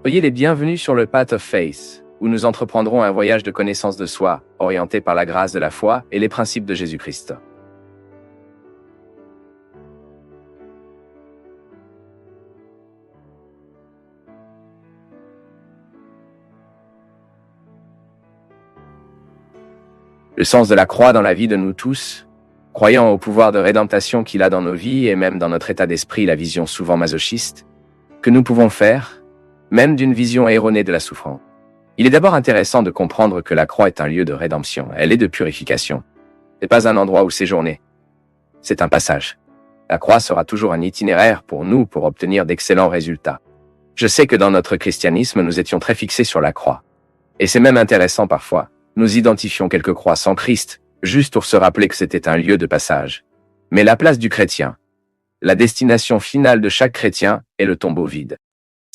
Soyez les bienvenus sur le Path of Faith, où nous entreprendrons un voyage de connaissance de soi, orienté par la grâce de la foi et les principes de Jésus-Christ. Le sens de la croix dans la vie de nous tous, croyant au pouvoir de rédemption qu'il a dans nos vies et même dans notre état d'esprit, la vision souvent masochiste, que nous pouvons faire, même d'une vision erronée de la souffrance. Il est d'abord intéressant de comprendre que la croix est un lieu de rédemption, elle est de purification. Ce n'est pas un endroit où séjourner, c'est un passage. La croix sera toujours un itinéraire pour nous pour obtenir d'excellents résultats. Je sais que dans notre christianisme, nous étions très fixés sur la croix. Et c'est même intéressant parfois. Nous identifions quelques croix sans Christ, juste pour se rappeler que c'était un lieu de passage. Mais la place du chrétien, la destination finale de chaque chrétien est le tombeau vide.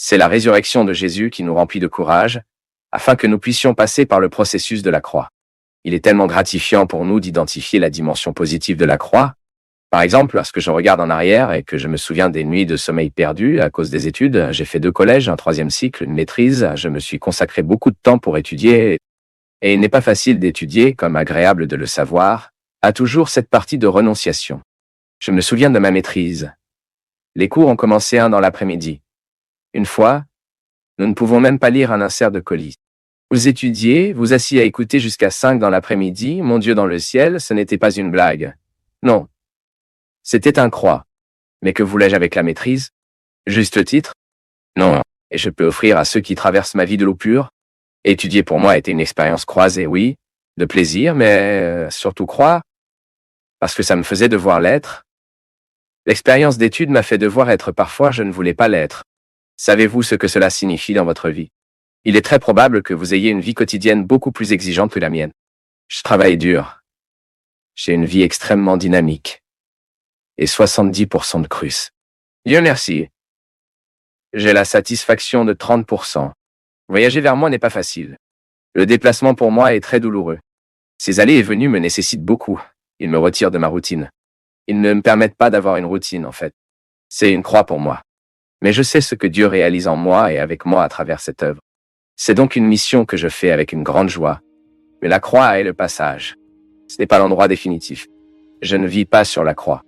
C'est la résurrection de Jésus qui nous remplit de courage, afin que nous puissions passer par le processus de la croix. Il est tellement gratifiant pour nous d'identifier la dimension positive de la croix. Par exemple, lorsque je regarde en arrière et que je me souviens des nuits de sommeil perdues à cause des études, j'ai fait 2 collèges, un 3e cycle, une maîtrise, je me suis consacré beaucoup de temps pour étudier. Et il n'est pas facile d'étudier, comme agréable de le savoir, a toujours cette partie de renonciation. Je me souviens de ma maîtrise. Les cours ont commencé 1 dans l'après-midi. Une fois, nous ne pouvons même pas lire un insert de colis. Vous étudiez, vous assis à écouter jusqu'à 5 dans l'après-midi, mon Dieu dans le ciel, ce n'était pas une blague. Non. C'était un croix. Mais que voulais-je avec la maîtrise? Juste titre? Non. Et je peux offrir à ceux qui traversent ma vie de l'eau pure? Étudier pour moi était une expérience croisée, oui, de plaisir, mais surtout croire, parce que ça me faisait devoir l'être. L'expérience d'étude m'a fait devoir être parfois, je ne voulais pas l'être. Savez-vous ce que cela signifie dans votre vie? Il est très probable que vous ayez une vie quotidienne beaucoup plus exigeante que la mienne. Je travaille dur. J'ai une vie extrêmement dynamique. Et 70% de crus. Dieu merci. J'ai la satisfaction de 30%. Voyager vers moi n'est pas facile. Le déplacement pour moi est très douloureux. Ces allées et venues me nécessitent beaucoup. Ils me retirent de ma routine. Ils ne me permettent pas d'avoir une routine, en fait. C'est une croix pour moi. Mais je sais ce que Dieu réalise en moi et avec moi à travers cette œuvre. C'est donc une mission que je fais avec une grande joie. Mais la croix est le passage. Ce n'est pas l'endroit définitif. Je ne vis pas sur la croix.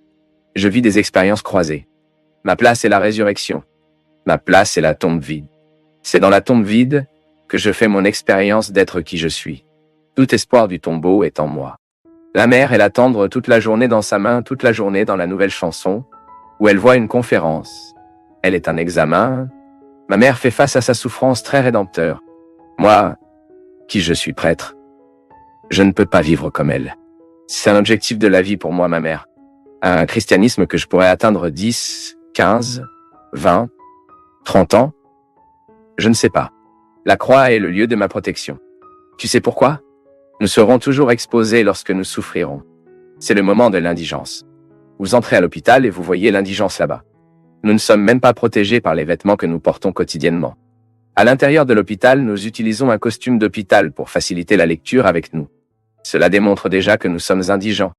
Je vis des expériences croisées. Ma place est la résurrection. Ma place est la tombe vide. C'est dans la tombe vide que je fais mon expérience d'être qui je suis. Tout espoir du tombeau est en moi. La mère est l'attendre toute la journée dans sa main, toute la journée dans la nouvelle chanson, où elle voit une conférence. Elle est un examen. Ma mère fait face à sa souffrance très rédempteur. Moi, qui je suis prêtre, je ne peux pas vivre comme elle. C'est un objectif de la vie pour moi, ma mère. Un christianisme que je pourrais atteindre 10, 15, 20, 30 ans. Je ne sais pas. La croix est le lieu de ma protection. Tu sais pourquoi? Nous serons toujours exposés lorsque nous souffrirons. C'est le moment de l'indigence. Vous entrez à l'hôpital et vous voyez l'indigence là-bas. Nous ne sommes même pas protégés par les vêtements que nous portons quotidiennement. À l'intérieur de l'hôpital, nous utilisons un costume d'hôpital pour faciliter la lecture avec nous. Cela démontre déjà que nous sommes indigents.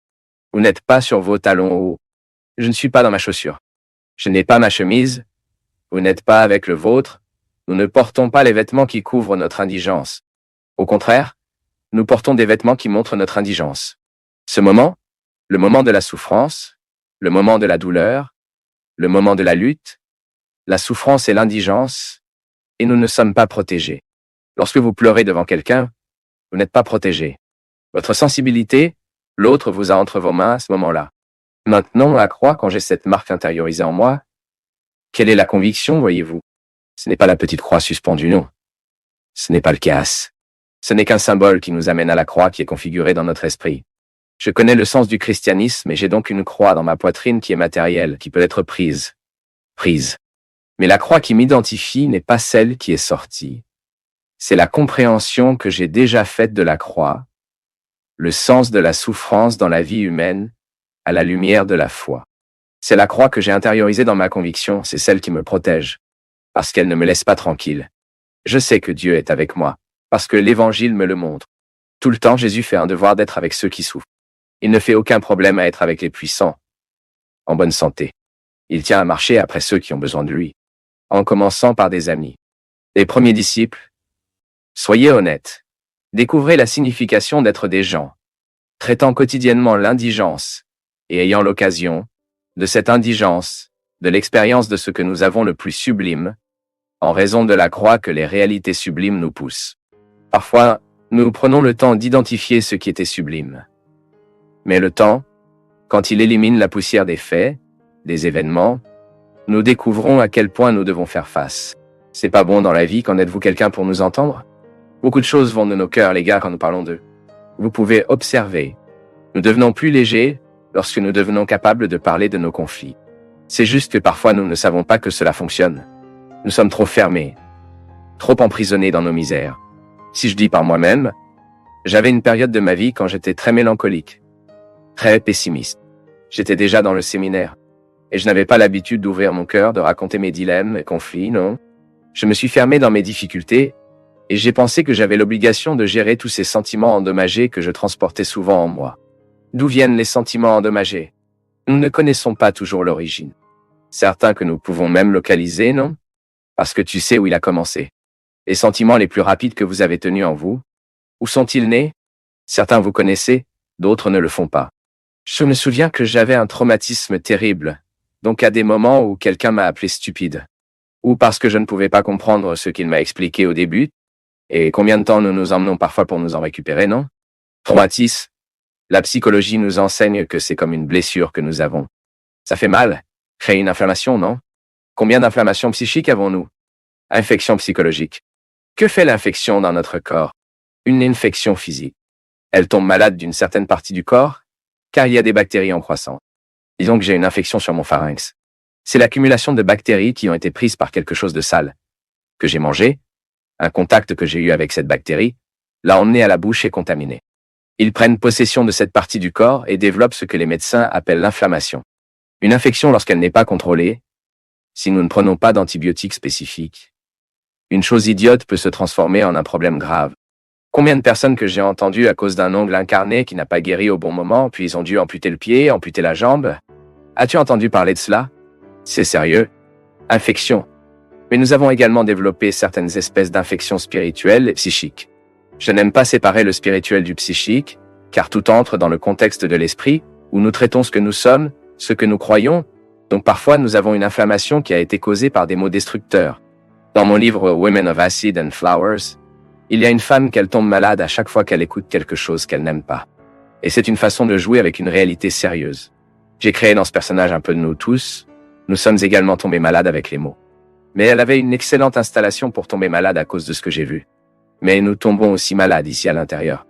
Vous n'êtes pas sur vos talons hauts. Je ne suis pas dans ma chaussure. Je n'ai pas ma chemise. Vous n'êtes pas avec le vôtre. Nous ne portons pas les vêtements qui couvrent notre indigence. Au contraire, nous portons des vêtements qui montrent notre indigence. Ce moment, le moment de la souffrance, le moment de la douleur, le moment de la lutte, la souffrance et l'indigence, et nous ne sommes pas protégés. Lorsque vous pleurez devant quelqu'un, vous n'êtes pas protégé. Votre sensibilité, l'autre vous a entre vos mains à ce moment-là. Maintenant, la croix, quand j'ai cette marque intériorisée en moi, quelle est la conviction, voyez-vous? Ce n'est pas la petite croix suspendue, non. Ce n'est pas le chaos. Ce n'est qu'un symbole qui nous amène à la croix qui est configurée dans notre esprit. Je connais le sens du christianisme et j'ai donc une croix dans ma poitrine qui est matérielle, qui peut être prise. Prise. Mais la croix qui m'identifie n'est pas celle qui est sortie. C'est la compréhension que j'ai déjà faite de la croix, le sens de la souffrance dans la vie humaine, à la lumière de la foi. C'est la croix que j'ai intériorisée dans ma conviction, c'est celle qui me protège. Parce qu'elle ne me laisse pas tranquille. Je sais que Dieu est avec moi, parce que l'Évangile me le montre. Tout le temps, Jésus fait un devoir d'être avec ceux qui souffrent. Il ne fait aucun problème à être avec les puissants, en bonne santé. Il tient à marcher après ceux qui ont besoin de lui, en commençant par des amis. Les premiers disciples, soyez honnêtes. Découvrez la signification d'être des gens, traitant quotidiennement l'indigence et ayant l'occasion, de cette indigence, de l'expérience de ce que nous avons le plus sublime, en raison de la croix que les réalités sublimes nous poussent. Parfois, nous prenons le temps d'identifier ce qui était sublime. Mais le temps, quand il élimine la poussière des faits, des événements, nous découvrons à quel point nous devons faire face. C'est pas bon dans la vie, qu'en êtes-vous quelqu'un pour nous entendre? Beaucoup de choses vont de nos cœurs, les gars, quand nous parlons d'eux. Vous pouvez observer. Nous devenons plus légers lorsque nous devenons capables de parler de nos conflits. C'est juste que parfois nous ne savons pas que cela fonctionne. Nous sommes trop fermés, trop emprisonnés dans nos misères. Si je dis par moi-même, j'avais une période de ma vie quand j'étais très mélancolique, très pessimiste. J'étais déjà dans le séminaire. Et je n'avais pas l'habitude d'ouvrir mon cœur, de raconter mes dilemmes, mes conflits, non. Je me suis fermé dans mes difficultés, et j'ai pensé que j'avais l'obligation de gérer tous ces sentiments endommagés que je transportais souvent en moi. D'où viennent les sentiments endommagés? Nous ne connaissons pas toujours l'origine. Certains que nous pouvons même localiser, non? Parce que tu sais où il a commencé. Les sentiments les plus rapides que vous avez tenus en vous, où sont-ils nés? Certains vous connaissez, d'autres ne le font pas. Je me souviens que j'avais un traumatisme terrible, donc à des moments où quelqu'un m'a appelé stupide. Ou parce que je ne pouvais pas comprendre ce qu'il m'a expliqué au début, et combien de temps nous nous emmenons parfois pour nous en récupérer, non? Traumatisme. La psychologie nous enseigne que c'est comme une blessure que nous avons. Ça fait mal, crée une inflammation, non? Combien d'inflammations psychiques avons-nous? Infection psychologique. Que fait l'infection dans notre corps? Une infection physique. Elle tombe malade d'une certaine partie du corps, car il y a des bactéries en croissance. Disons que j'ai une infection sur mon pharynx. C'est l'accumulation de bactéries qui ont été prises par quelque chose de sale, que j'ai mangé, un contact que j'ai eu avec cette bactérie, l'a emmené à la bouche et contaminé. Ils prennent possession de cette partie du corps et développent ce que les médecins appellent l'inflammation. Une infection, lorsqu'elle n'est pas contrôlée, si nous ne prenons pas d'antibiotiques spécifiques, une chose idiote peut se transformer en un problème grave. Combien de personnes que j'ai entendues à cause d'un ongle incarné qui n'a pas guéri au bon moment, puis ils ont dû amputer le pied, amputer la jambe? As-tu entendu parler de cela? C'est sérieux. Infection. Mais nous avons également développé certaines espèces d'infections spirituelles et psychiques. Je n'aime pas séparer le spirituel du psychique, car tout entre dans le contexte de l'esprit, où nous traitons ce que nous sommes, ce que nous croyons. Donc parfois nous avons une inflammation qui a été causée par des mots destructeurs. Dans mon livre Women of Acid and Flowers, il y a une femme qu'elle tombe malade à chaque fois qu'elle écoute quelque chose qu'elle n'aime pas. Et c'est une façon de jouer avec une réalité sérieuse. J'ai créé dans ce personnage un peu de nous tous. Nous sommes également tombés malades avec les mots. Mais elle avait une excellente installation pour tomber malade à cause de ce que j'ai vu. Mais nous tombons aussi malades ici à l'intérieur.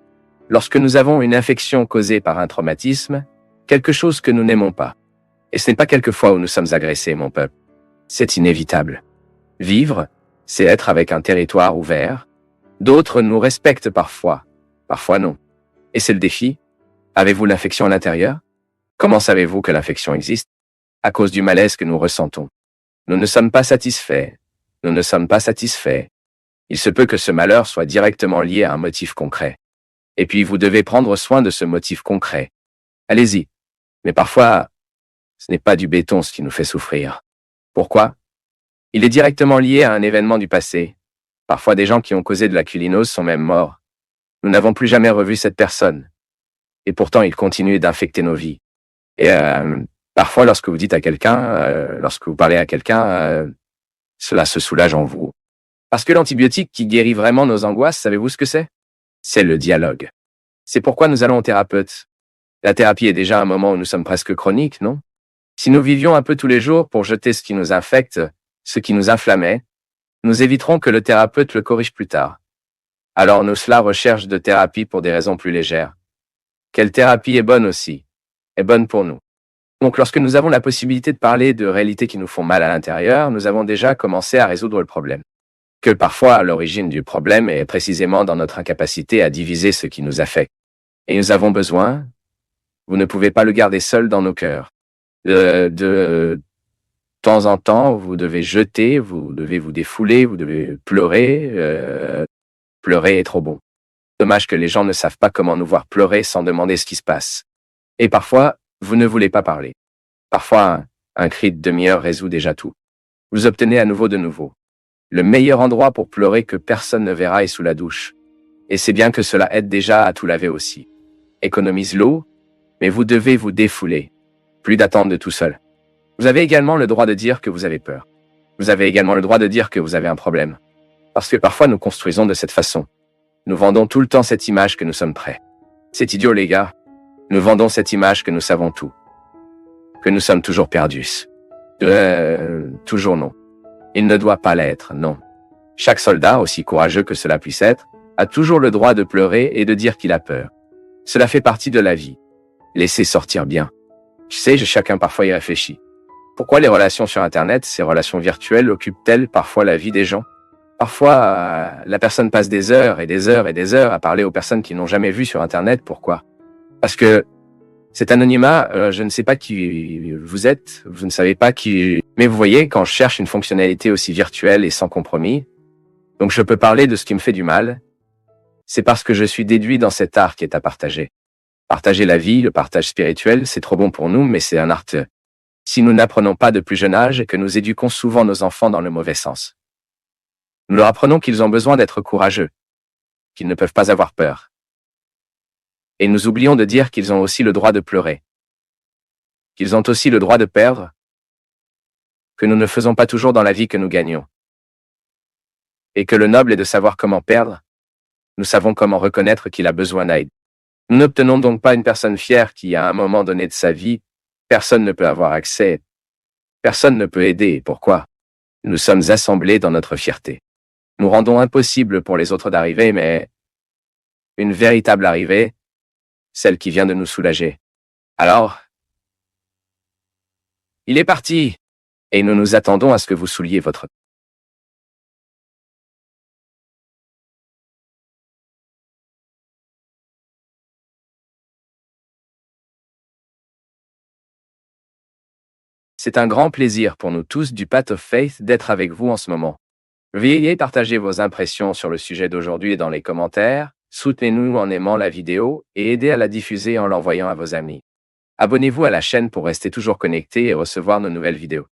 Lorsque nous avons une infection causée par un traumatisme, quelque chose que nous n'aimons pas. Et ce n'est pas quelquefois où nous sommes agressés, mon peuple. C'est inévitable. Vivre, c'est être avec un territoire ouvert. D'autres nous respectent parfois, parfois non. Et c'est le défi. Avez-vous l'infection à l'intérieur? Comment savez-vous que l'infection existe? À cause du malaise que nous ressentons. Nous ne sommes pas satisfaits. Nous ne sommes pas satisfaits. Il se peut que ce malheur soit directement lié à un motif concret. Et puis vous devez prendre soin de ce motif concret. Allez-y. Mais parfois, ce n'est pas du béton ce qui nous fait souffrir. Pourquoi? Il est directement lié à un événement du passé. Parfois des gens qui ont causé de la culinose sont même morts. Nous n'avons plus jamais revu cette personne. Et pourtant il continue d'infecter nos vies. Et parfois lorsque vous dites à quelqu'un, lorsque vous parlez à quelqu'un, cela se soulage en vous. Parce que l'antibiotique qui guérit vraiment nos angoisses, savez-vous ce que c'est? C'est le dialogue. C'est pourquoi nous allons au thérapeute. La thérapie est déjà un moment où nous sommes presque chroniques, non? Si nous vivions un peu tous les jours pour jeter ce qui nous infecte, ce qui nous inflammait, nous éviterons que le thérapeute le corrige plus tard. Alors nous cela recherche de thérapie pour des raisons plus légères. Quelle thérapie est bonne aussi? Est bonne pour nous. Donc lorsque nous avons la possibilité de parler de réalités qui nous font mal à l'intérieur, nous avons déjà commencé à résoudre le problème. Que parfois l'origine du problème est précisément dans notre incapacité à diviser ce qui nous affecte. Et nous avons besoin, vous ne pouvez pas le garder seul dans nos cœurs. De temps en temps, vous devez jeter, vous devez vous défouler, vous devez pleurer. Pleurer est trop bon. Dommage que les gens ne savent pas comment nous voir pleurer sans demander ce qui se passe. Et parfois, vous ne voulez pas parler. Parfois, un cri de demi-heure résout déjà tout. Vous obtenez à nouveau de nouveau. Le meilleur endroit pour pleurer que personne ne verra est sous la douche. Et c'est bien que cela aide déjà à tout laver aussi. Économise l'eau, mais vous devez vous défouler. Plus d'attente de tout seul. Vous avez également le droit de dire que vous avez peur. Vous avez également le droit de dire que vous avez un problème. Parce que parfois nous construisons de cette façon. Nous vendons tout le temps cette image que nous sommes prêts. C'est idiot les gars. Nous vendons cette image que nous savons tout. Que nous sommes toujours perdus. Toujours non. Il ne doit pas l'être, non. Chaque soldat, aussi courageux que cela puisse être, a toujours le droit de pleurer et de dire qu'il a peur. Cela fait partie de la vie. Laissez sortir bien. Je sais, chacun parfois y réfléchit. Pourquoi les relations sur Internet, ces relations virtuelles, occupent-elles parfois la vie des gens? Parfois, la personne passe des heures et des heures et des heures à parler aux personnes qui n'ont jamais vu sur Internet. Pourquoi? Parce que cet anonymat, je ne sais pas qui vous êtes, vous ne savez pas qui... Mais vous voyez, quand je cherche une fonctionnalité aussi virtuelle et sans compromis, donc je peux parler de ce qui me fait du mal, c'est parce que je suis déduit dans cet art qui est à partager. Partager la vie, le partage spirituel, c'est trop bon pour nous, mais c'est un art. Si nous n'apprenons pas de plus jeune âge et que nous éduquons souvent nos enfants dans le mauvais sens. Nous leur apprenons qu'ils ont besoin d'être courageux, qu'ils ne peuvent pas avoir peur. Et nous oublions de dire qu'ils ont aussi le droit de pleurer, qu'ils ont aussi le droit de perdre, que nous ne faisons pas toujours dans la vie que nous gagnons. Et que le noble est de savoir comment perdre, nous savons comment reconnaître qu'il a besoin d'aide. Nous n'obtenons donc pas une personne fière qui, à un moment donné de sa vie, personne ne peut avoir accès, personne ne peut aider. Pourquoi? Nous sommes assemblés dans notre fierté. Nous rendons impossible pour les autres d'arriver, mais une véritable arrivée, celle qui vient de nous soulager. Alors, il est parti, et nous nous attendons à ce que vous souliez votre... C'est un grand plaisir pour nous tous du Path of Faith d'être avec vous en ce moment. Veuillez partager vos impressions sur le sujet d'aujourd'hui dans les commentaires, soutenez-nous en aimant la vidéo et aidez à la diffuser en l'envoyant à vos amis. Abonnez-vous à la chaîne pour rester toujours connecté et recevoir nos nouvelles vidéos.